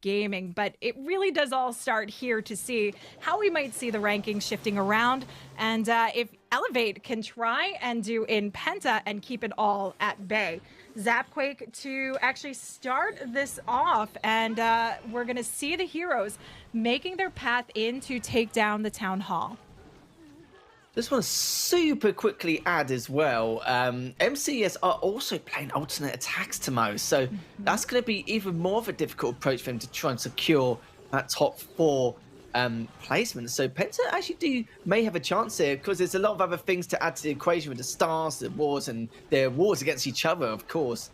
gaming, but it really does all start here to see how we might see the rankings shifting around. And if Elevate can try and do in Penta and keep it all at bay. Zapquake to actually start this off, and we're going to see the heroes making their path in to take down the Town Hall. Just want to super quickly add as well, MCS are also playing alternate attacks tomorrow, so that's going to be even more of a difficult approach for them to try and secure that top 4 placement. So Penta actually may have a chance here, because there's a lot of other things to add to the equation with the stars, the wars, and their wars against each other, of course,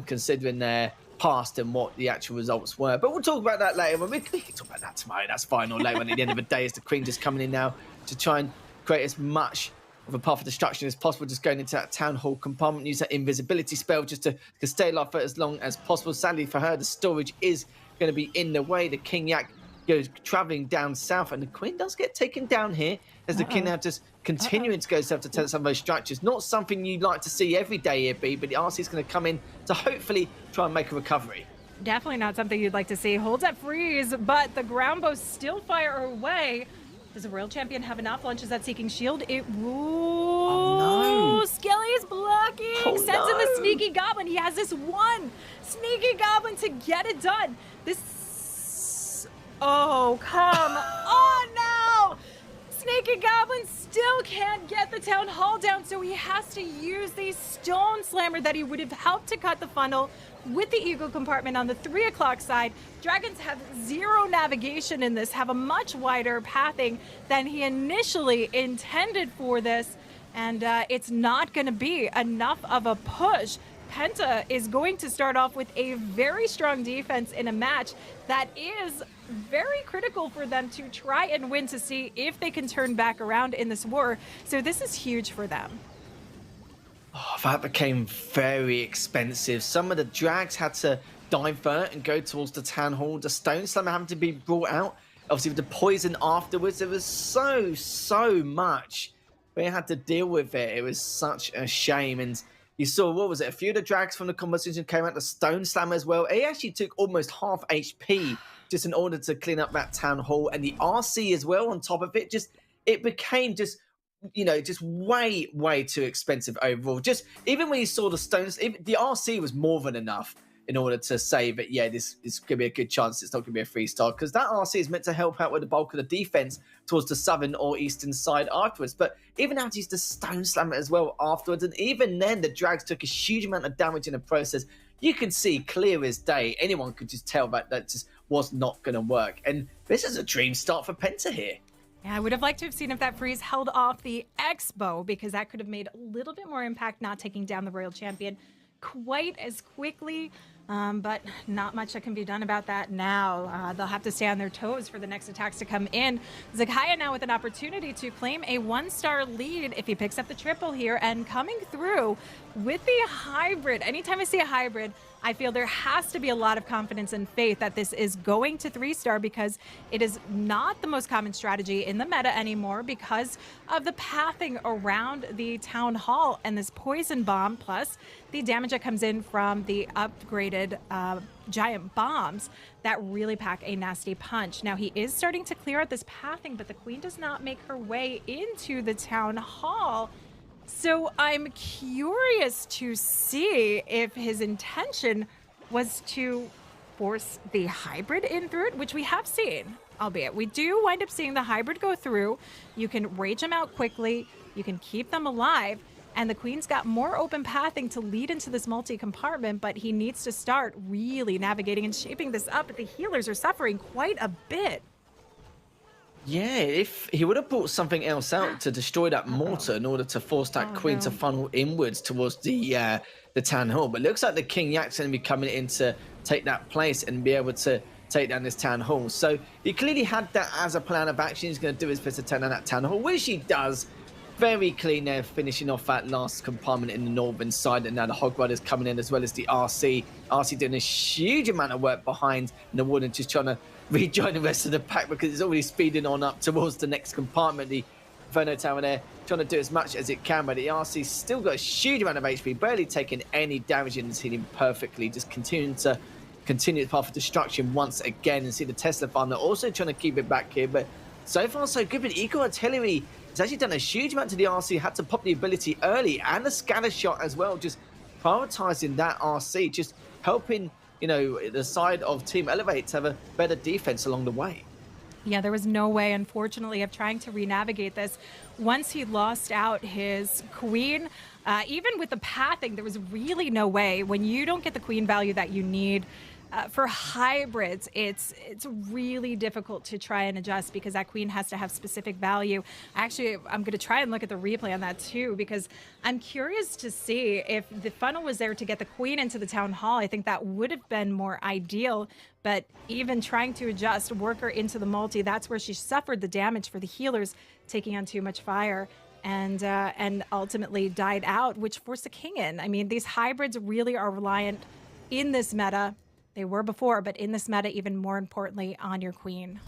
considering their past and what the actual results were. But we'll talk about that later. We can talk about that tomorrow, that's fine, or later on at the end of the day, as the Queen just coming in now to try and create as much of a path of destruction as possible, just going into that Town Hall compartment, use that invisibility spell just to stay alive for as long as possible. Sadly for her, the storage is going to be in the way. The King Yak goes traveling down south, and the Queen does get taken down here as the King now just continuing to go south to test some of those structures. Not something you'd like to see every day here, B, but the RC is going to come in to hopefully try and make a recovery. Definitely not something you'd like to see. Holds at freeze, but the ground bows still fire away. Does the Royal Champion have enough? Launches that Seeking Shield. Oh, no. Skelly is blocking. Sends in the Sneaky Goblin. He has this one Sneaky Goblin to get it done. Oh, come on now. Sneaky Goblin still can't get the Town Hall down, so he has to use the Stone Slammer that he would have helped to cut the funnel with the Eagle compartment on the 3 o'clock side. Dragons have zero navigation in this, have a much wider pathing than he initially intended for this, and it's not going to be enough of a push. Penta is going to start off with a very strong defense in a match that is very critical for them to try and win, to see if they can turn back around in this war. So this is huge for them. Oh, that became very expensive. Some of the drags had to divert and go towards the Town Hall. The Stone Slammer having to be brought out. Obviously, with the poison afterwards, there was so much they had to deal with it. It was such a shame. And you saw, what was it? A few of the drags from the conversation came out. The Stone Slammer as well. He actually took almost half HP just in order to clean up that Town Hall. And the RC as well on top of it. It became just, you know, just way too expensive overall. Just even when you saw the stones, the RC was more than enough in order to say that, yeah, this could be a good chance it's not going to be a 3-star, because that RC is meant to help out with the bulk of the defense towards the southern or eastern side afterwards. But even had to use the Stone Slammer as well afterwards, and even then the drags took a huge amount of damage in the process. You can see clear as day, anyone could just tell that just was not going to work. And this is a dream start for Penta here. Yeah, I would have liked to have seen if that freeze held off the X-Bow, because that could have made a little bit more impact, not taking down the Royal Champion quite as quickly. But not much that can be done about that now. They'll have to stay on their toes for the next attacks to come in. Zakaya now with an opportunity to claim a 1-star lead if he picks up the triple here, and coming through with the hybrid. Anytime I see a hybrid, I feel there has to be a lot of confidence and faith that this is going to 3-star, because it is not the most common strategy in the meta anymore because of the pathing around the Town Hall and this poison bomb, plus the damage that comes in from the upgraded giant bombs that really pack a nasty punch. Now he is starting to clear out this pathing, but the Queen does not make her way into the Town Hall. So I'm curious to see if his intention was to force the hybrid in through it, which we have seen, albeit we do wind up seeing the hybrid go through. You can rage them out quickly, you can keep them alive, and the Queen's got more open pathing to lead into this multi-compartment, but he needs to start really navigating and shaping this up. But the healers are suffering quite a bit. Yeah, if he would have brought something else out to destroy that mortar in order to force that Queen to funnel inwards towards the Town Hall. But it looks like the King Yak's going to be coming in to take that place and be able to take down this Town Hall. So he clearly had that as a plan of action. He's going to do his best to turn down that Town Hall, which he does. Very clean there, finishing off that last compartment in the northern side. And now the Hog Riders coming in, as well as the RC. RC doing a huge amount of work behind, and the Warden just trying to rejoin the rest of the pack because it's already speeding on up towards the next compartment. The Inferno Tower there trying to do as much as it can, but the RC still got a huge amount of HP, barely taking any damage, and is healing perfectly, just continuing to continue its path of destruction once again and see the Tesla farm. They're also trying to keep it back here, but so far so good. But Eagle Artillery has actually done a huge amount to the RC, had to pop the ability early and the scatter shot as well, just prioritizing that RC, just helping, the side of Team Elevate to have a better defense along the way. Yeah, there was no way, unfortunately, of trying to re-navigate this. Once he lost out his queen, even with the pathing, there was really no way. When you don't get the queen value that you need, for hybrids, it's really difficult to try and adjust because that queen has to have specific value. Actually, I'm going to try and look at the replay on that too, because I'm curious to see if the funnel was there to get the queen into the town hall. I think that would have been more ideal. But even trying to adjust worker into the multi, that's where she suffered the damage for the healers, taking on too much fire. And ultimately died out, which forced the king in. I mean, these hybrids really are reliant in this meta. They were before, but in this meta, even more importantly, on your queen.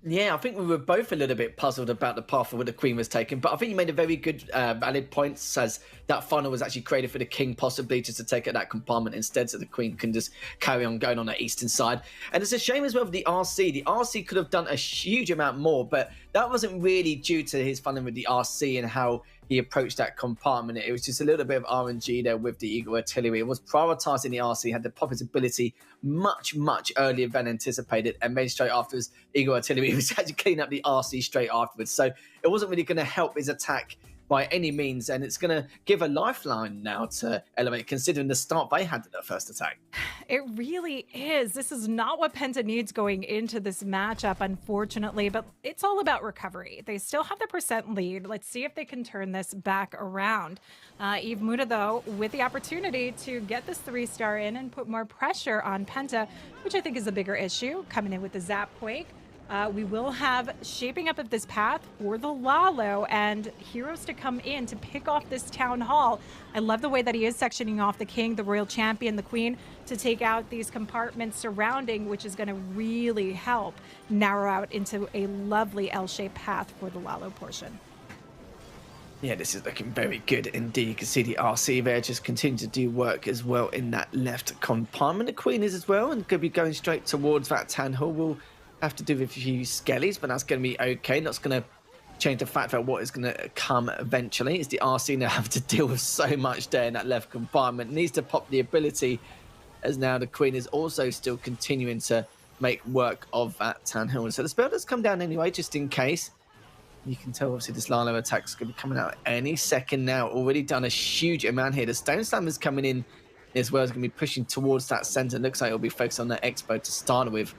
Yeah, I think we were both a little bit puzzled about the path of where the queen was taken, but I think you made a very good, valid point, as that funnel was actually created for the king, possibly just to take at that compartment instead, so the queen can just carry on going on the eastern side. And it's a shame as well for the RC. The RC could have done a huge amount more, but that wasn't really due to his funneling with the RC and how he approached that compartment. It was just a little bit of RNG there with the Eagle Artillery. It was prioritizing the RC, had to pop his ability much, much earlier than anticipated, and made straight afterwards, Eagle Artillery was actually cleaning up the RC straight afterwards. So it wasn't really going to help his attack by any means, and it's going to give a lifeline now to Elevate, considering the start they had to their first attack. It really is. This is not what Penta needs going into this matchup, unfortunately, but it's all about recovery. They still have the percent lead. Let's see if they can turn this back around. Eve Muda, though, with the opportunity to get this 3-star in and put more pressure on Penta, which I think is a bigger issue, coming in with the Zap Quake. We will have shaping up of this path for the Lalo and heroes to come in to pick off this town hall. I love the way that he is sectioning off the king, the royal champion, the queen, to take out these compartments surrounding, which is going to really help narrow out into a lovely L-shaped path for the Lalo portion. Yeah, this is looking very good indeed. You can see the RC there just continue to do work as well in that left compartment. The queen is as well, and could be going straight towards that town hall. We'll have to do with a few skellies, but that's going to be okay. That's going to change the fact that what is going to come eventually is the RC now have to deal with so much there in that left compartment. Needs to pop the ability, as now the queen is also still continuing to make work of that town hall. So the spell does come down anyway, just in case. You can tell, obviously, this Lalo attack is going to be coming out any second now. Already done a huge amount here. The Stone Slam is coming in as well. It's going to be pushing towards that center. Looks like it'll be focused on the Expo to start with.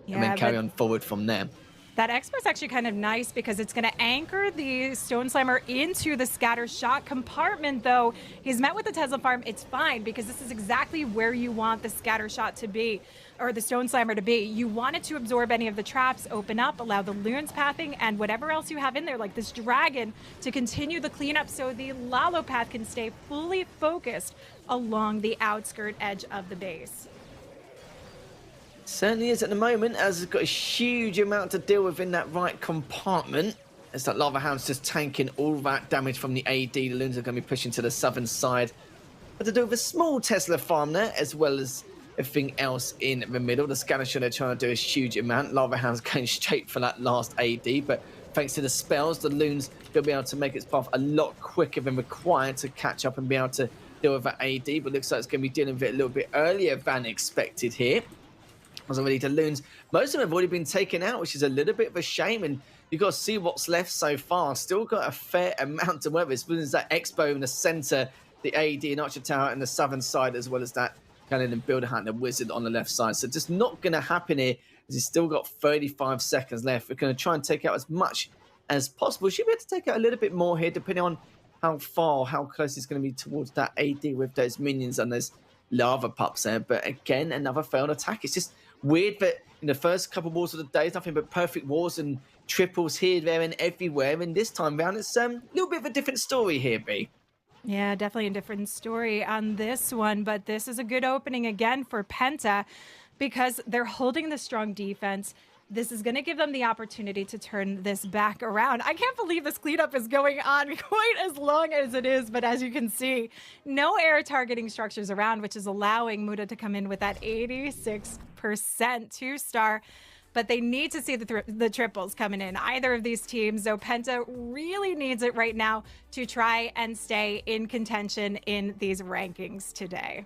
Yeah, and then carry on forward from there. That Expo is actually kind of nice because it's going to anchor the Stone Slammer into the scatter shot compartment, though. He's met with the Tesla farm. It's fine because this is exactly where you want the scatter shot to be, or the Stone Slammer to be. You want it to absorb any of the traps, open up, allow the loons pathing, and whatever else you have in there, like this dragon, to continue the cleanup so the Lalo path can stay fully focused along the outskirt edge of the base. Certainly is at the moment, as it's got a huge amount to deal with in that right compartment. As that Lava Hound's just tanking all that damage from the AD. The loons are going to be pushing to the southern side. But to do with a small Tesla farm there, as well as everything else in the middle. The scanner shot they're trying to do a huge amount. Lava Hound's going straight for that last AD, but thanks to the spells, the loons will be able to make its path a lot quicker than required to catch up and be able to deal with that AD. But looks like it's going to be dealing with it a little bit earlier than expected here. As already the loons, most of them have already been taken out, which is a little bit of a shame. And you've got to see what's left so far. Still got a fair amount to work with. There's that Expo in the center, the AD and Archer Tower in the southern side, as well as that Cannon and Builder Hunt, the Wizard on the left side. So just not going to happen here, as he's still got 35 seconds left. We're going to try and take out as much as possible. Should be able to take out a little bit more here, depending on how far, how close it's going to be towards that AD with those minions and those lava pups there. But again, another failed attack. It's just weird that in the first couple of wars of the day, it's nothing but perfect wars and triples here, there, and everywhere. And this time round, it's a little bit of a different story here, B. Yeah, definitely a different story on this one, but this is a good opening again for Penta because they're holding the strong defense. This is going to give them the opportunity to turn this back around. I can't believe this cleanup is going on quite as long as it is, but as you can see, no air targeting structures around, which is allowing Muda to come in with that 86% 2-star. But they need to see the triples coming in, either of these teams. So Penta really needs it right now to try and stay in contention in these rankings today.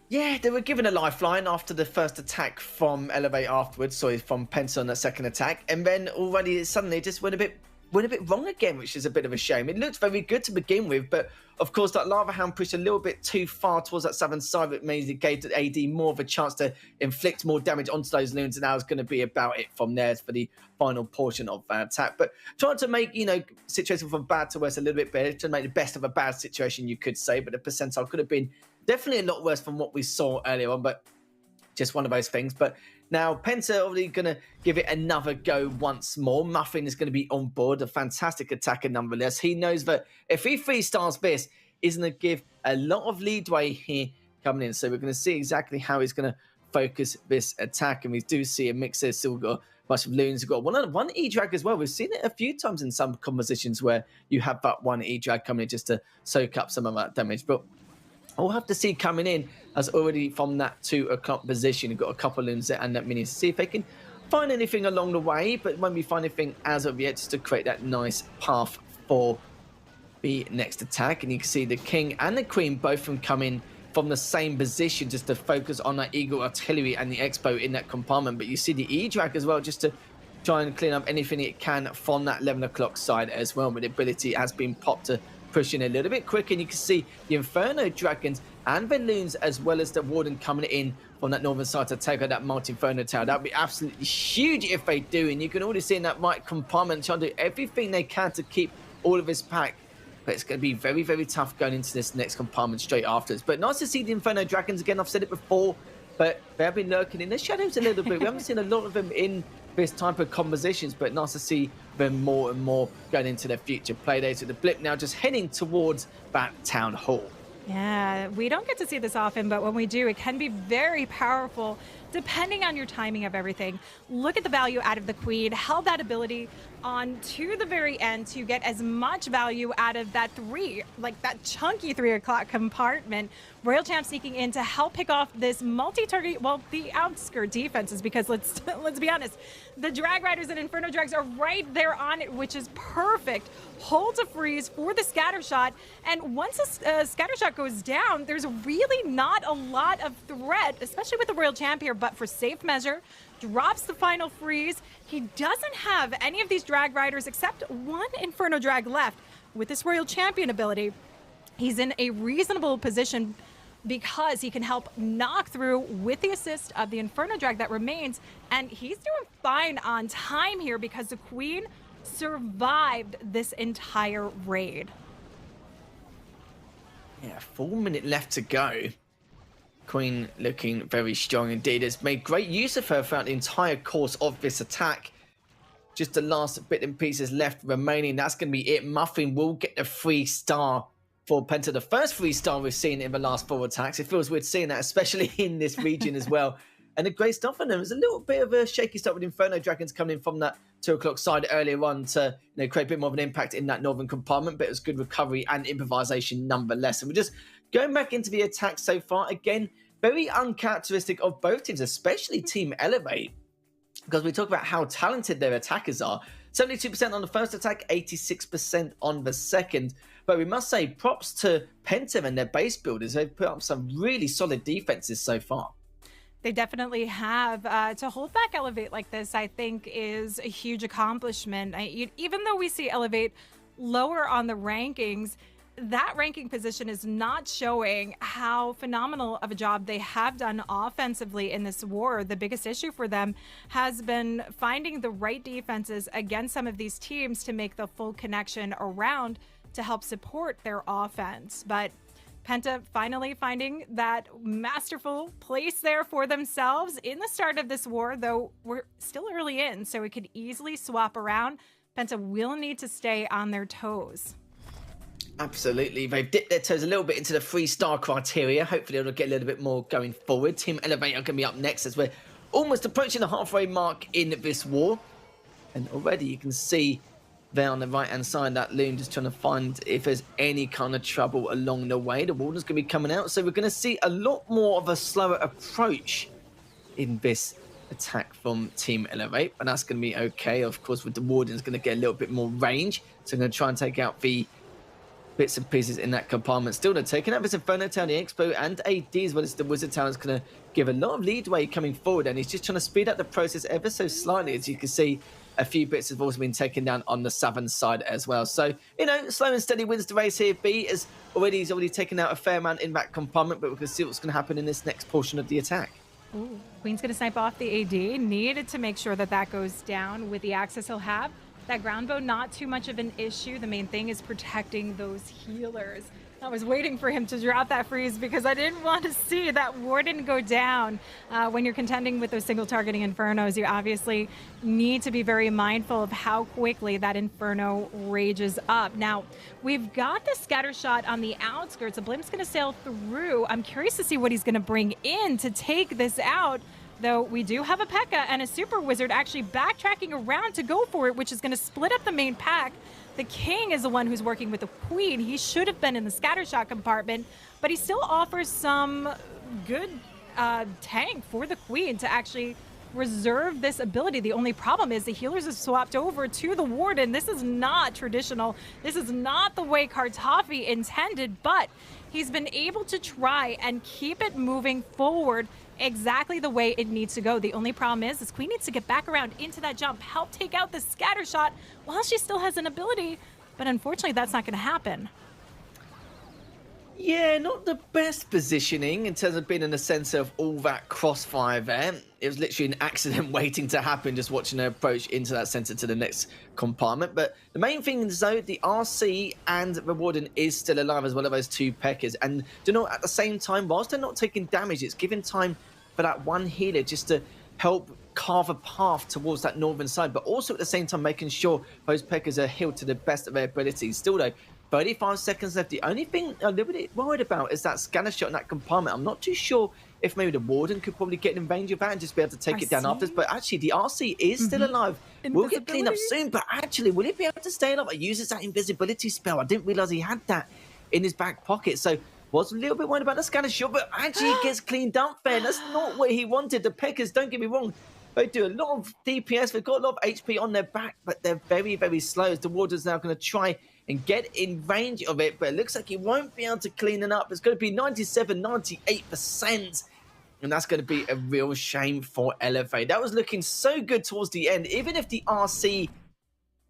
Yeah, they were given a lifeline after the first attack from Elevate afterwards. Sorry, from Penta on that second attack. And then already suddenly it just went a bit wrong again, which is a bit of a shame. It looked very good to begin with, but of course that Lava Hound pushed a little bit too far towards that southern side, which means it gave AD more of a chance to inflict more damage onto those loons, and that was going to be about it from there for the final portion of that attack. But trying to make, situation from bad to worse a little bit better, to make the best of a bad situation, you could say, but the percentile could have been definitely a lot worse from what we saw earlier on, but just one of those things. But now Penta already going to give it another go once more. Muffin is going to be on board, a fantastic attacker nonetheless. He knows that if he 3-stars this, he's going to give a lot of leadway here coming in. So we're going to see exactly how he's going to focus this attack. And we do see a mix there, still got a bunch of loons. We've got one E-Drag as well. We've seen it a few times in some compositions where you have that one E-Drag coming in just to soak up some of that damage. But we'll have to see coming in as already from that 2 o'clock position. You've got a couple of loons there and that mini to see if they can find anything along the way, but won't be find anything as of yet, just to create that nice path for the next attack. And you can see the king and the queen both from coming from the same position, just to focus on that Eagle artillery and the Expo in that compartment. But you see the E-Drag as well, just to try and clean up anything it can from that 11 o'clock side as well. But the ability has been popped to push in a little bit quicker, and you can see the Inferno Dragons and the loons as well as the Warden coming in from that northern side to take out that multi-Inferno tower. That would be absolutely huge if they do, and you can already see in that right compartment trying to do everything they can to keep all of this pack. But it's going to be very, very tough going into this next compartment straight afterwards. But nice to see the Inferno Dragons again. I've said it before, but they have been lurking in the shadows a little bit. We haven't seen a lot of them in this type of compositions, but nice to see them more and more going into their future playdays. With the blip now just heading towards that town hall. Yeah, we don't get to see this often, but when we do, it can be very powerful depending on your timing of everything. Look at the value out of the queen, held that ability on to the very end to get as much value out of that that chunky 3 o'clock compartment. Royal Champ sneaking in to help pick off this multi-target, well, the outskirt defenses, because let's be honest, the Drag Riders and Inferno Drags are right there on it, which is perfect. Hold to freeze for the scatter shot, and once a scatter shot goes down, there's really not a lot of threat, especially with the Royal Champ here, but for safe measure, drops the final freeze. He doesn't have any of these Drag Riders except one Inferno Drag left. With this Royal Champion ability, he's in a reasonable position because he can help knock through with the assist of the Inferno Drag that remains, and he's doing fine on time here because the Queen survived this entire raid. Yeah, 4 minutes left to go. Queen looking very strong indeed. Has made great use of her throughout the entire course of this attack. Just the last bit and pieces left remaining. That's going to be it. Muffin will get the 3-star for Penta. The first 3-star we've seen in the last 4 attacks. It feels weird seeing that, especially in this region as well. And a great stuff on them. It was a little bit of a shaky start with Inferno Dragons coming in from that 2 o'clock side earlier on to create a bit more of an impact in that northern compartment. But it was good recovery and improvisation nonetheless. And we're just going back into the attack so far. Again, very uncharacteristic of both teams, especially Team Elevate, because we talk about how talented their attackers are. 72% on the first attack, 86% on the second. But we must say props to Penta and their base builders. They've put up some really solid defenses so far. They definitely have. To hold back Elevate like this, I think, is a huge accomplishment. Even though we see Elevate lower on the rankings, that ranking position is not showing how phenomenal of a job they have done offensively in this war. The biggest issue for them has been finding the right defenses against some of these teams to make the full connection around to help support their offense. But Penta finally finding that masterful place there for themselves in the start of this war, though we're still early in, so it could easily swap around. Penta will need to stay on their toes. Absolutely. They've dipped their toes a little bit into the 3-star criteria. Hopefully it'll get a little bit more going forward. Team Elevate are going to be up next as we're almost approaching the halfway mark in this war. And already you can see there on the right-hand side, that Loon just trying to find if there's any kind of trouble along the way. The Warden's going to be coming out, so we're going to see a lot more of a slower approach in this attack from Team Elevate, and that's going to be okay. Of course, with the Warden's going to get a little bit more range, so I'm going to try and take out the bits and pieces in that compartment. Still, they're taking out this Inferno Tower, the Expo, and AD, as well as the Wizard Tower is going to give a lot of leadway coming forward, and he's just trying to speed up the process ever so slightly. As you can see, a few bits have also been taken down on the southern side as well. So, you know, slow and steady wins the race here. B is he's already taken out a fair amount in that compartment, but we're going to see what's going to happen in this next portion of the attack. Ooh, Queen's going to snipe off the AD. Needed to make sure that that goes down with the access he'll have. That ground bow, not too much of an issue. The main thing is protecting those healers. I was waiting for him to drop that freeze because I didn't want to see that Warden go down. When you're contending with those single targeting Infernos, you obviously need to be very mindful of how quickly that Inferno rages up. Now, we've got the scatter shot on the outskirts. A Blimp's going to sail through. I'm curious to see what he's going to bring in to take this out. Though we do have a P.E.K.K.A. and a Super Wizard actually backtracking around to go for it, which is going to split up the main pack. The King is the one who's working with the Queen. He should have been in the scattershot compartment, but he still offers some good tank for the Queen to actually reserve this ability. The only problem is the healers have swapped over to the Warden. This is not traditional. This is not the way Kartoffee intended, but he's been able to try and keep it moving forward exactly the way it needs to go. The only problem is this Queen needs to get back around into that jump, help take out the scatter shot while she still has an ability, but unfortunately that's not going to happen. Yeah, not the best positioning in terms of being in the center of all that crossfire there. It was literally an accident waiting to happen, just watching her approach into that center to the next compartment. But the main thing is, though, the RC and the Warden is still alive as well as those two P.E.K.K.A.s. And, you know, at the same time, whilst they're not taking damage, it's giving time for that one healer just to help carve a path towards that northern side, but also at the same time making sure those P.E.K.K.A.s are healed to the best of their abilities. Still, though, 35 seconds left. The only thing I'm a little bit worried about is that scanner shot in that compartment. I'm not too sure if maybe the Warden could probably get in range of that and just be able to take it down after this. But actually, the RC is still alive. We'll get cleaned up soon, but actually, will he be able to stay alive? He uses that invisibility spell. I didn't realize he had that in his back pocket. So was a little bit worried about the scanner shot, but actually it gets cleaned up there. That's not what he wanted. The P.E.K.K.A.s, don't get me wrong, they do a lot of DPS. They've got a lot of HP on their back, but they're very, very slow. As the Warden's now going to try and get in range of it, but it looks like he won't be able to clean it up. It's going to be 97, 98%. And that's going to be a real shame for Elevate. That was looking so good towards the end. Even if the RC,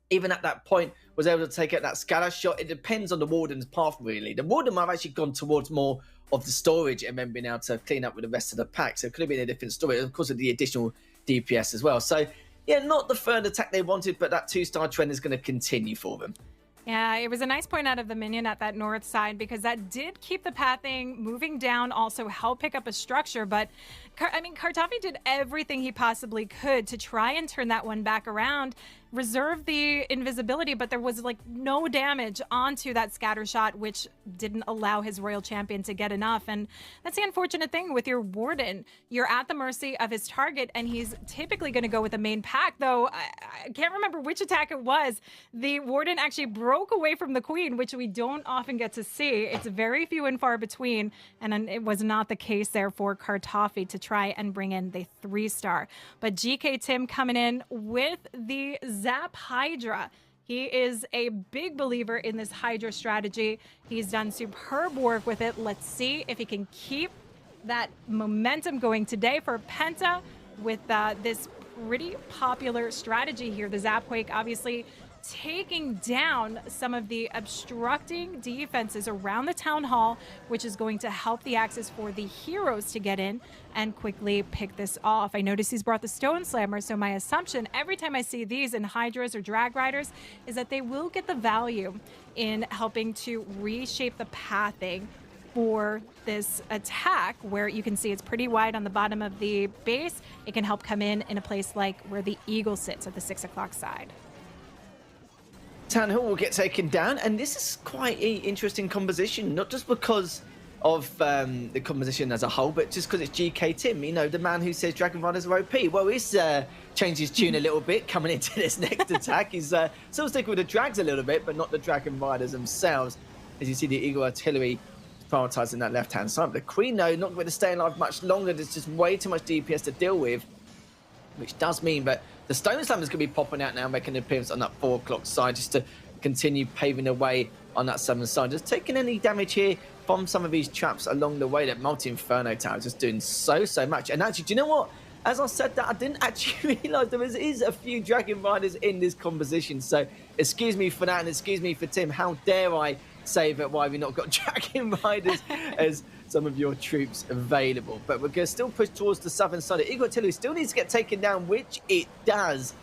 even at that point, was able to take out that scatter shot, it depends on the Warden's path, really. The Warden might have actually gone towards more of the storage and then been able to clean up with the rest of the pack. So it could have been a different story, of course, with the additional DPS as well. So, yeah, not the third attack they wanted, but that 2-star trend is going to continue for them. Yeah, it was a nice point out of the minion at that north side because that did keep the pathing moving down, also help pick up a structure. But, I mean, Kartoffee did everything he possibly could to try and turn that one back around, reserve the invisibility, but there was like no damage onto that scatter shot, which didn't allow his Royal Champion to get enough. And that's the unfortunate thing with your Warden. You're at the mercy of his target, and he's typically going to go with the main pack, though I can't remember which attack it was. The Warden actually broke away from the Queen, which we don't often get to see. It's very few and far between, and it was not the case there for Kartoffee to try and bring in the 3-star. But GK Tim coming in with the Zap Hydra. He is a big believer in this Hydra strategy. He's done superb work with it. Let's see if he can keep that momentum going today for Penta with this pretty popular strategy here. The Zap Quake obviously taking down some of the obstructing defenses around the town hall, which is going to help the access for the heroes to get in and quickly pick this off. I notice he's brought the Stone Slammer, so my assumption every time I see these in Hydras or Drag Riders is that they will get the value in helping to reshape the pathing for this attack, where you can see it's pretty wide on the bottom of the base. It can help come in a place like where the Eagle sits at the 6 o'clock side. Town Hall will get taken down, and this is quite an interesting composition, not just because of the composition as a whole, but just because it's GK Tim, you know, the man who says Dragon Riders are OP. Well, he's changed his tune a little bit coming into this next attack. He's still sticking with the Drags a little bit, but not the Dragon Riders themselves. As you see, the Eagle Artillery prioritising that left-hand side. But the Queen, though, not going to stay alive much longer. There's just way too much DPS to deal with, which does mean that the Stone Slammer's going to be popping out now, making an appearance on that 4 o'clock side, just to continue paving the way on that 7 side. Just taking any damage here from some of these traps along the way. That multi-Inferno Tower just doing so much. And actually, do you know what? As I said that, I didn't actually realise there is a few Dragon Riders in this composition. So excuse me for that, and excuse me for Tim. How dare I say that why we've not got Dragon Riders as some of your troops available. But we're going to still push towards the southern side. The Eagle Artillery still needs to get taken down, which it does.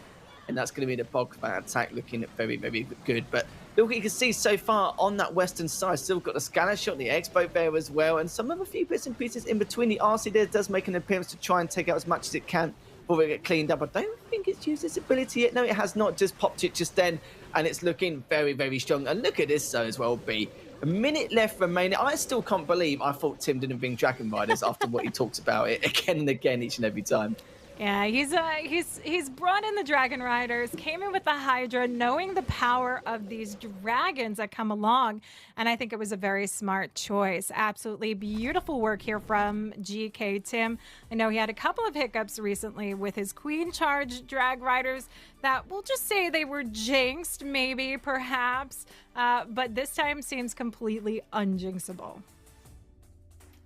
And that's going to be the bulk of that attack, looking very good. But look, you can see so far on that western side, still got the scanner shot, the Expo there as well, and some of a few bits and pieces in between. The RC there does make an appearance to try and take out as much as it can before we get cleaned up. I don't think it's used its ability yet. No, it has not. Just popped it just then, and it's looking very strong. And look at this, so as well, B. A minute left remaining. I still can't believe I thought Tim didn't bring Dragon Riders after what he talks about it again and again each and every time. Yeah, he's brought in the Dragon Riders, came in with the Hydra, knowing the power of these dragons that come along, and I think it was a very smart choice. Absolutely beautiful work here from GK Tim. I know he had a couple of hiccups recently with his Queen Charge Drag Riders that we'll just say they were jinxed, maybe, perhaps, but this time seems completely unjinxable.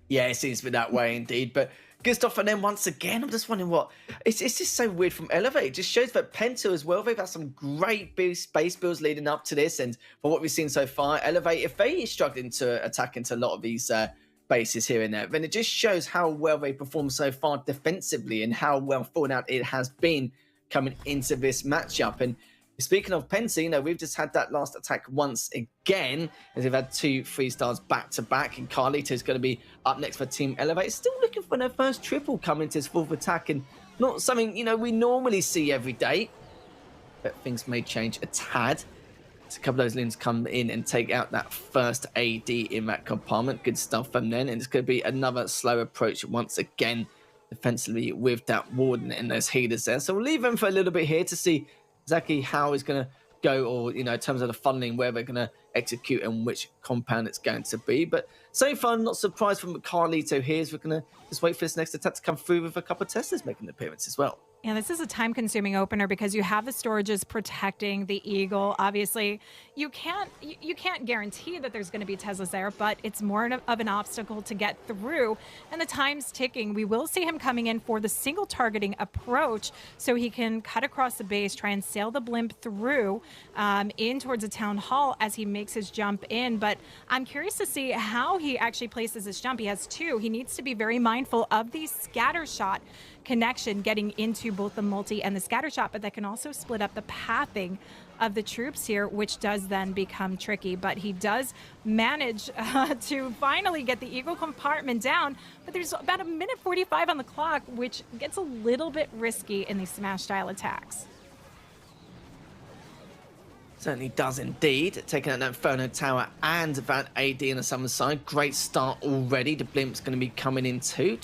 Yeah, it seems to be that way indeed, but good stuff. And then once again, I'm just wondering what it's just so weird from Elevate. It just shows that Penta as well, they've had some great base builds leading up to this, and for what we've seen so far, Elevate, if they struggling to attack into a lot of these bases here and there, then it just shows how well they perform so far defensively and how well thought out it has been coming into this matchup. And speaking of Penta, you know, we've just had that last attack once again, as they've had 2 3-stars back to back, and Carlito's going to be up next for Team Elevate. Still looking for their first triple coming to his 4th attack, and not something, you know, we normally see every day, but things may change a tad. So a couple of those limbs come in and take out that first AD in that compartment. Good stuff from then, and it's going to be another slow approach once again defensively with that Warden and those healers there. So we'll leave them for a little bit here to see exactly how it's going to go, or, you know, in terms of the funneling, where they're going to execute and which compound it's going to be. But so far, not surprised from Carlito here, as we're going to just wait for this next attack to come through with a couple of testers making an appearance as well. Yeah, this is a time-consuming opener because you have the storages protecting the Eagle. Obviously, you can't guarantee that there's going to be Teslas there, but it's more of an obstacle to get through, and the time's ticking. We will see him coming in for the single targeting approach, so he can cut across the base, try and sail the blimp through in towards the town hall as he makes his jump in. But I'm curious to see how he actually places his jump. He has 2. He needs to be very mindful of the scatter shot connection getting into both the multi and the scatter shot, but that can also split up the pathing of the troops here, which does then become tricky. But he does manage to finally get the Eagle compartment down, but there's about a minute 45 on the clock, which gets a little bit risky in these smash style attacks. Certainly does indeed. Taking out that Inferno Tower and that AD on the southern side. Great start already. The blimp's going to be coming in too.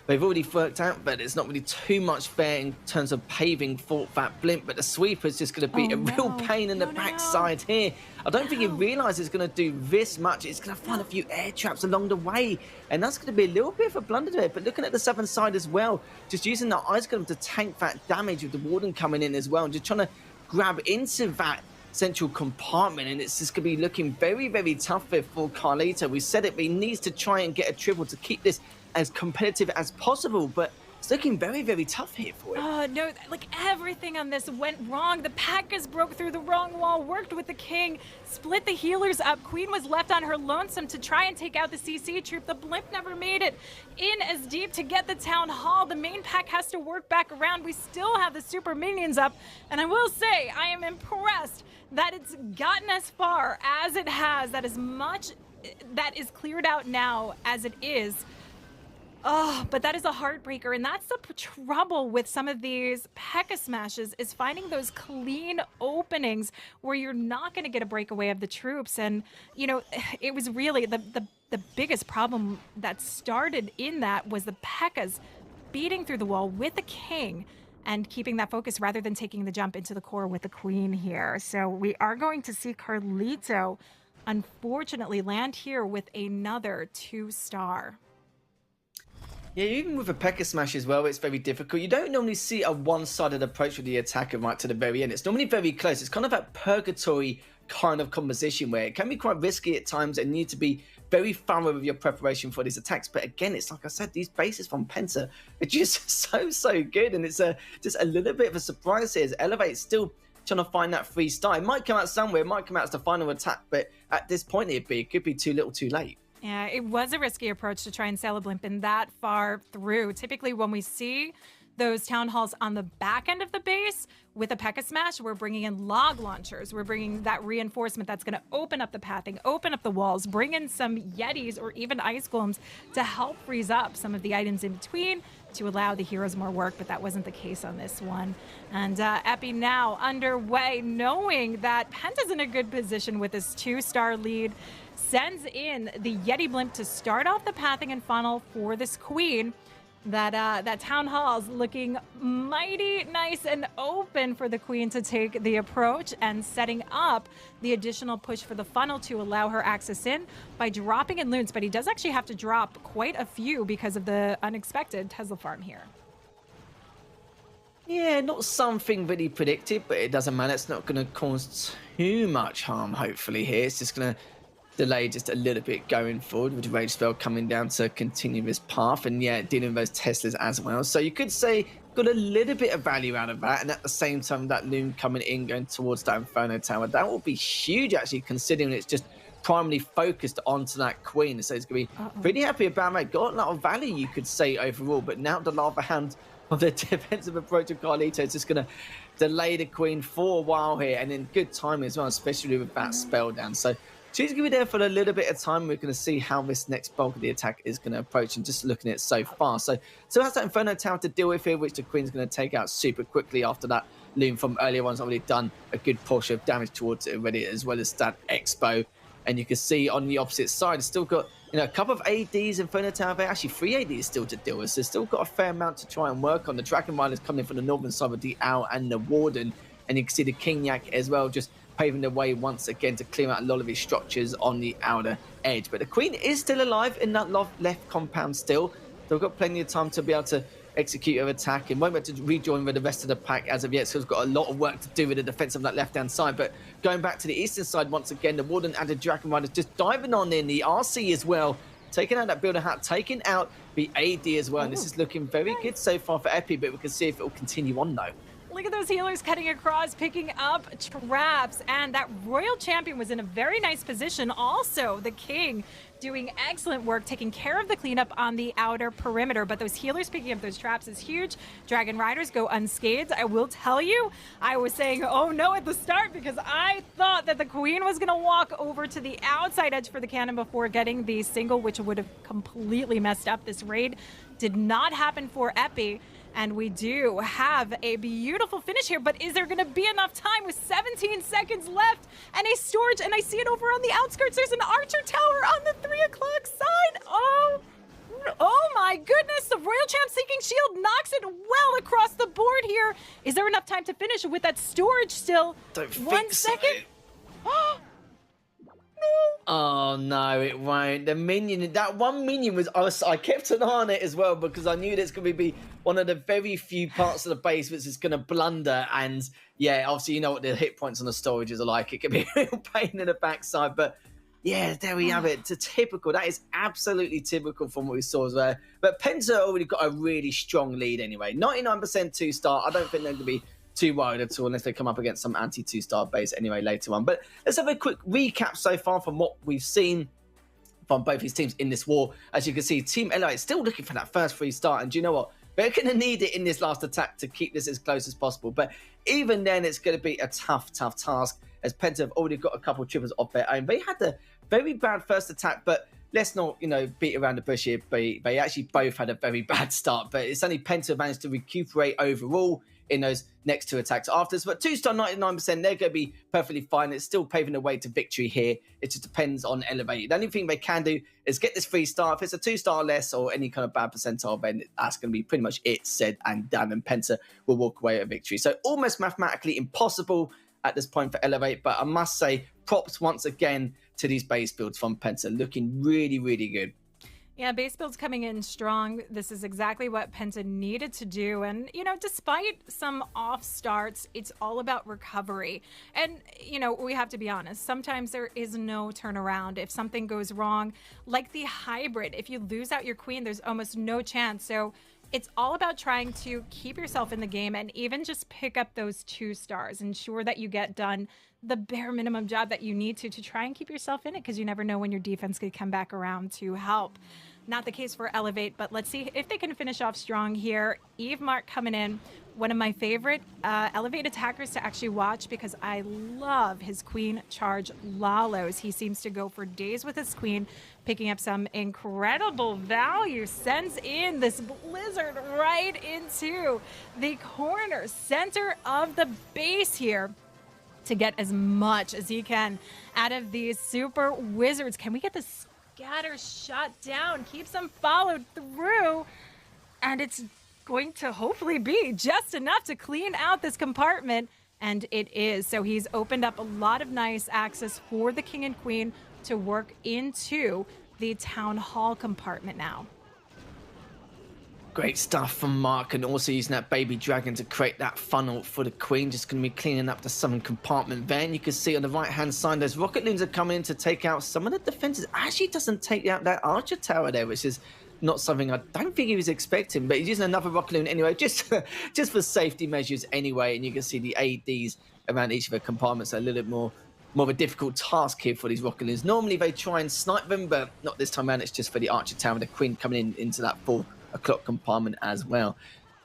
They've already worked out that it's not really too much there in terms of paving for that blimp, but the sweeper's just going to be real pain in the backside here. I don't think he realises it's going to do this much. It's going to find a few air traps along the way, and that's going to be a little bit of a blunder there. But looking at the southern side as well, just using that Ice Golem to tank that damage with the Warden coming in as well, and just trying to grab into that central compartment, and it's just going to be looking very tough there for Carlito. We said it, but he needs to try and get a triple to keep this as competitive as possible, but it's looking very tough here for him. Oh no, like everything on this went wrong. The P.E.K.K.A.s broke through the wrong wall, worked with the king, split the healers up. Queen was left on her lonesome to try and take out the CC troop. The blimp never made it in as deep to get the town hall. The main pack has to work back around. We still have the super minions up, and I will say I am impressed that it's gotten as far as it has, that as much that is cleared out now as it is. Oh, but that is a heartbreaker, and that's the trouble with some of these P.E.K.K.A. smashes, is finding those clean openings where you're not going to get a breakaway of the troops. And, you know, it was really the the biggest problem that started in that was the P.E.K.K.A.s beating through the wall with the king and keeping that focus rather than taking the jump into the core with the queen here. So we are going to see Carlito unfortunately land here with another 2-star. Yeah, even with a P.E.K.K.A smash as well, it's very difficult. You don't normally see a one-sided approach with the attacker right to the very end. It's normally very close. It's kind of that purgatory kind of composition where it can be quite risky at times and need to be very thorough with your preparation for these attacks. But again, it's like I said, these bases from Penta are just so good, and it's just a little bit of a surprise here as Elevate still trying to find that 3-star. It might come out somewhere, it might come out as the final attack, but at this point it could be too little too late. Yeah, it was a risky approach to try and sail a blimp in that far through. Typically, when we see those town halls on the back end of the base with a P.E.K.K.A smash, we're bringing in log launchers. We're bringing that reinforcement that's going to open up the pathing, open up the walls, bring in some Yetis or even ice golems to help freeze up some of the items in between to allow the heroes more work, but that wasn't the case on this one. And Epi now underway, knowing that Penta's in a good position with this 2-star lead, sends in the Yeti blimp to start off the pathing and funnel for this queen. That town hall's looking mighty nice and open for the queen to take the approach, and setting up the additional push for the funnel to allow her access in by dropping in loons. But he does actually have to drop quite a few because of the unexpected Tesla farm here. Yeah, not something really predicted, but it doesn't matter. It's not going to cause too much harm, hopefully, here. It's just going to delay just a little bit going forward with the Rage Spell coming down to continue this path, and yeah, dealing with those Teslas as well. So you could say got a little bit of value out of that, and at the same time that loon coming in going towards that Inferno Tower, that will be huge actually, considering it's just primarily focused onto that queen. So it's going to be pretty happy about that. Got a lot of value, you could say, overall, but now the lava hand of the defensive approach of Carlito is just going to delay the queen for a while here, and in good timing as well, especially with that spell down. So she's going to be there for a little bit of time. We're going to see how this next bulk of the attack is going to approach, and just looking at it so far. So that's that Inferno Tower to deal with here, which the Queen's going to take out super quickly after that loon from earlier one's already done a good portion of damage towards it already, as well as that Expo. And you can see on the opposite side, it's still got, you know, a couple of ADs, Inferno Tower there, actually 3 ADs still to deal with. So still got a fair amount to try and work on. The Dragon Riders coming from the northern side with the Owl and the Warden. And you can see the King Yak as well, just paving the way once again to clear out a lot of his structures on the outer edge. But the Queen is still alive in that left compound still. So we've got plenty of time to be able to execute her attack, and won't be able to rejoin with the rest of the pack as of yet, so it's got a lot of work to do with the defense of that left-hand side. But going back to the eastern side once again, the Warden and the Dragon Riders just diving on in, the RC as well, taking out that Builder Hat, taking out the AD as well. And this is looking very good so far for Epi, but we can see if it will continue on though. Look at those healers cutting across, picking up traps, and that Royal Champion was in a very nice position. Also, the King doing excellent work, taking care of the cleanup on the outer perimeter, but those healers picking up those traps is huge. Dragon Riders go unscathed. I will tell you, I was saying, oh no, at the start, because I thought that the Queen was gonna walk over to the outside edge for the cannon before getting the single, which would have completely messed up this raid. Did not happen for Epi. And we do have a beautiful finish here, but is there going to be enough time with 17 seconds left and a storage? And I see it over on the outskirts. There's an archer tower on the 3 o'clock side. Oh my goodness. The Royal Champ Sinking Shield knocks it well across the board here. Is there enough time to finish with that storage still? Don't think 1 second. So. Oh no, it won't. The minion, that one minion I kept an eye on it as well, because I knew that's going to be one of the very few parts of the base which is going to blunder. And yeah, obviously you know what the hit points on the storages are like. It can be a real pain in the backside, but yeah, there we have it. It's a typical. That is absolutely typical from what we saw as well. But Penta already got a really strong lead anyway. 99% 2-star. I don't think they're going to be too worried at all unless they come up against some anti-2-star base anyway later on. But let's have a quick recap so far from what we've seen from both these teams in this war. As you can see, Team LA is still looking for that first 3-star, and do you know what? They're going to need it in this last attack to keep this as close as possible. But even then, it's going to be a tough task, as Penta have already got a couple of triples off their own. They had a very bad first attack, but let's not, beat around the bush here. They actually both had a very bad start, but it's only Penta who managed to recuperate overall in those next two attacks after this. But 2-star 99%, they're going to be perfectly fine. It's still paving the way to victory here. It just depends on Elevate. The only thing they can do is get this 3-star. If it's a 2-star less or any kind of bad percentile, then that's going to be pretty much it said and done, and Penta will walk away with victory. So almost mathematically impossible at this point for Elevate, but I must say props once again to these base builds from Penta, looking really, really good. Yeah, base build's coming in strong. This is exactly what Penta needed to do. And, despite some off starts, it's all about recovery. And, we have to be honest, sometimes there is no turnaround. If something goes wrong, like the hybrid, if you lose out your queen, there's almost no chance. So it's all about trying to keep yourself in the game and even just pick up those 2 stars. Ensure that you get done the bare minimum job that you need to try and keep yourself in it, because you never know when your defense could come back around to help. Not the case for Elevate, but let's see if they can finish off strong here. Eve Mark coming in, one of my favorite Elevate attackers to actually watch, because I love his queen charge Lalos. He seems to go for days with his queen, picking up some incredible value. Sends in this blizzard right into the corner, center of the base here, to get as much as he can out of these super wizards. Can we get the scatter shot down? Keeps them followed through, and it's going to hopefully be just enough to clean out this compartment, and it is. So he's opened up a lot of nice access for the king and queen to work into the town hall compartment now. Great stuff from Mark, and also using that baby dragon to create that funnel for the queen. Just going to be cleaning up the southern compartment there. And you can see on the right-hand side, those rocket loons are coming in to take out some of the defenses. Actually doesn't take out that archer tower there, which is not something I don't think he was expecting. But he's using another rocket loon anyway, just for safety measures anyway. And you can see the ADs around each of the compartments are a little bit more of a difficult task here for these rocket loons. Normally they try and snipe them, but not this time around. It's just for the archer tower, the queen coming into that 4 o'clock compartment as well.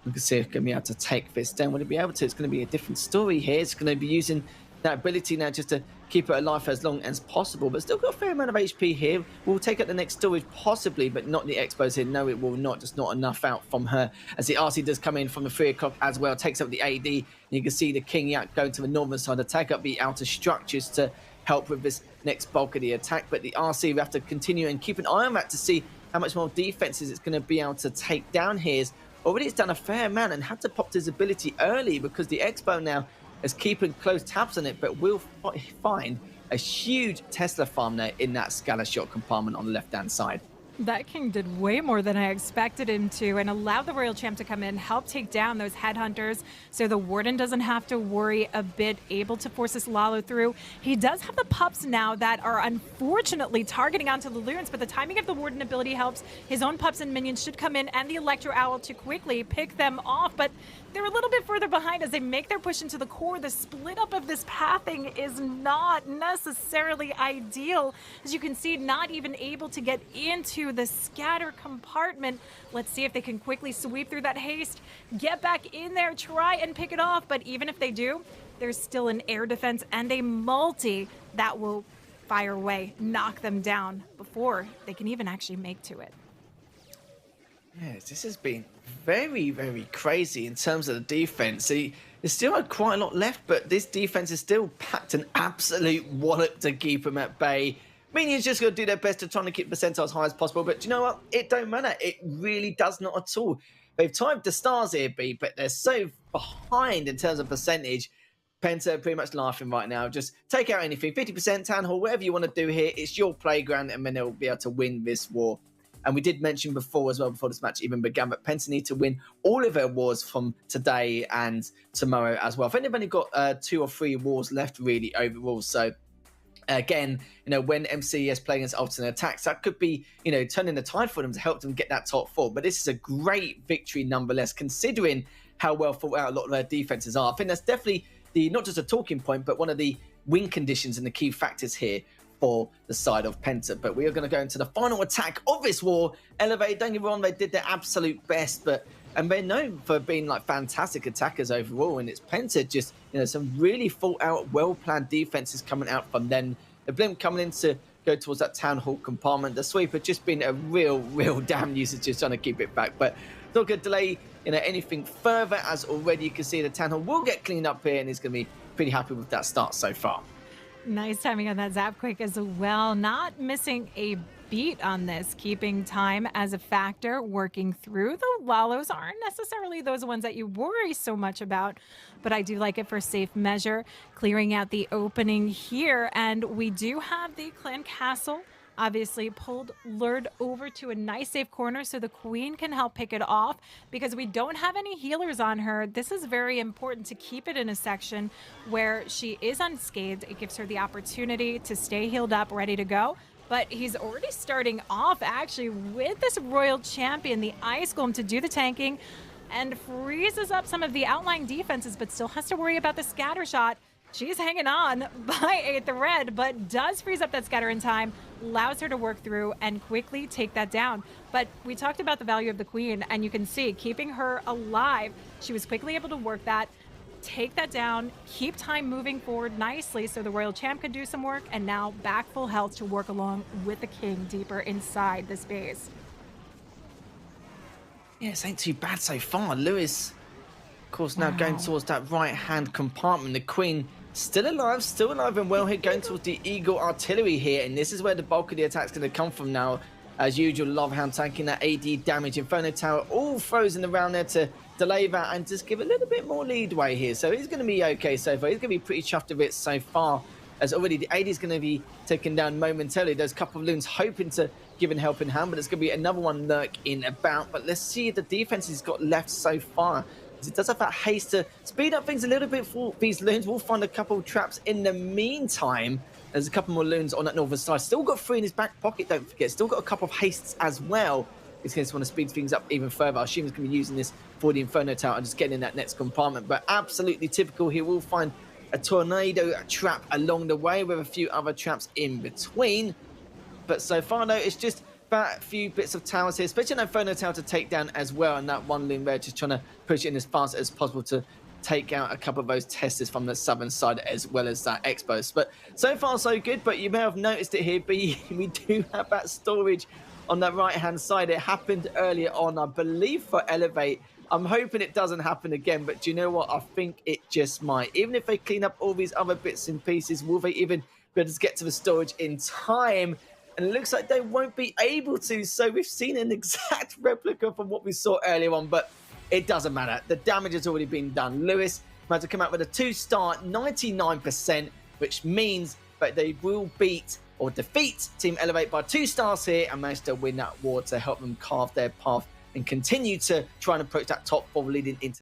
We can see if going to be able to take this down. Will it be able to? It's going to be a different story here. It's going to be using that ability now just to keep it alive for as long as possible, but still got a fair amount of HP here. We'll take out the next storage possibly, but not the expos here. No, it will not. Just not enough out from her, as the RC does come in from the 3 o'clock as well. Takes up the AD. And you can see the king out going to the northern side to take up the outer structures to help with this next bulk of the attack. But the RC, we have to continue and keep an eye on that to see how much more defenses it's going to be able to take down here. Already it's done a fair amount and had to pop his ability early, because the Expo now is keeping close tabs on it, but will find a huge Tesla farm there in that scatter shot compartment on the left-hand side. That king did way more than I expected him to, and allowed the royal champ to come in, help take down those headhunters, so the warden doesn't have to worry a bit, able to force this Lalo through. He does have the pups now that are unfortunately targeting onto the loons, but the timing of the warden ability helps. His own pups and minions should come in, and the electro owl to quickly pick them off, but they're a little bit further behind as they make their push into the core. The split up of this pathing is not necessarily ideal. As you can see, not even able to get into the scatter compartment. Let's see if they can quickly sweep through that haste, get back in there, try and pick it off. But even if they do, there's still an air defense and a multi that will fire away, knock them down before they can even actually make to it. Yes, this has been very, very crazy in terms of the defense. There's still quite a lot left, but this defense is still packed an absolute wallop to keep them at bay. Minions just going to do their best to try to keep percentile as high as possible, but do you know what? It don't matter. It really does not at all. They've timed the stars here, B, but they're so behind in terms of percentage. Penta pretty much laughing right now. Just take out anything, 50% town hall, whatever you want to do here. It's your playground, and then they'll be able to win this war. And we did mention before as well, before this match even began, that Penta need to win all of their wars from today and tomorrow as well. I think they've only got 2 or 3 wars left really overall. So again, when MCES playing against alternate attacks, that could be, turning the tide for them to help them get that top 4. But this is a great victory nonetheless, considering how well thought out a lot of their defenses are. I think that's definitely not just a talking point, but one of the win conditions and the key factors here for the side of Penta. But we are going to go into the final attack of this war. Elevate, don't get me wrong, they did their absolute best, and they're known for being like fantastic attackers overall, and it's Penta just, some really thought out, well-planned defenses coming out from them. The Blimp coming in to go towards that Town Hall compartment. The sweeper just been a real damn nuisance, just trying to keep it back. But not going to delay anything further, as already you can see the Town Hall will get cleaned up here, and he's going to be pretty happy with that start so far. Nice timing on that zap quick as well. Not missing a beat on this, keeping time as a factor, working through. The Lalos aren't necessarily those ones that you worry so much about, but I do like it for safe measure, clearing out the opening here. And we do have the clan castle obviously lured over to a nice safe corner so the queen can help pick it off, because we don't have any healers on her. This is very important to keep it in a section where she is unscathed. It gives her the opportunity to stay healed up, ready to go. But he's already starting off actually with this royal champion, the ice golem, to do the tanking and freezes up some of the outlying defenses, but still has to worry about the scatter shot. She's hanging on by a thread, but does freeze up that scatter in time, allows her to work through and quickly take that down. But we talked about the value of the queen, and you can see keeping her alive, she was quickly able to work that, take that down, keep time moving forward nicely so the royal champ could do some work, and now back full health to work along with the king deeper inside this base. Yeah, this ain't too bad so far. Lewis, of course, now going towards that right-hand compartment. The queen still alive and well here, going towards the Eagle artillery here, and this is where the bulk of the attack's going to come from now. As usual, Lovehound tanking that AD damage. Inferno Tower all frozen around there to delay that and just give a little bit more leadway here. So he's going to be okay so far. He's going to be pretty chuffed with it so far, as already the AD is going to be taken down momentarily. There's a couple of loons hoping to give a helping hand, but there's going to be another one lurking about. But let's see the defense he's got left so far. It does have that haste to speed up things a little bit for these loons. We'll find a couple of traps in the meantime. There's a couple more loons on that northern side. Still got 3 in his back pocket, don't forget. Still got a couple of hastes as well. He's going to want to speed things up even further. I assume he's going to be using this for the Inferno Tower and just getting in that next compartment. But absolutely typical here. We'll find a tornado trap along the way with a few other traps in between. But so far, though, it's just about a few bits of towers here, especially an Inferno Tower to take down as well. And that one loon there just trying to push it in as fast as possible to take out a couple of those testers from the southern side, as well as that Expos. But so far so good. But you may have noticed it here, B, we do have that storage on that right hand side. It happened earlier on, I believe, for Elevate. I'm hoping it doesn't happen again, but do you know what? I think it just might. Even if they clean up all these other bits and pieces, will they even be able to get to the storage in time? And it looks like they won't be able to. So we've seen an exact replica from what we saw earlier on, but it doesn't matter. The damage has already been done. Lewis had to come out with a 2-star, 99%, which means that they will beat or defeat Team Elevate by 2 stars here and manage to win that war to help them carve their path and continue to try and approach that top 4 leading into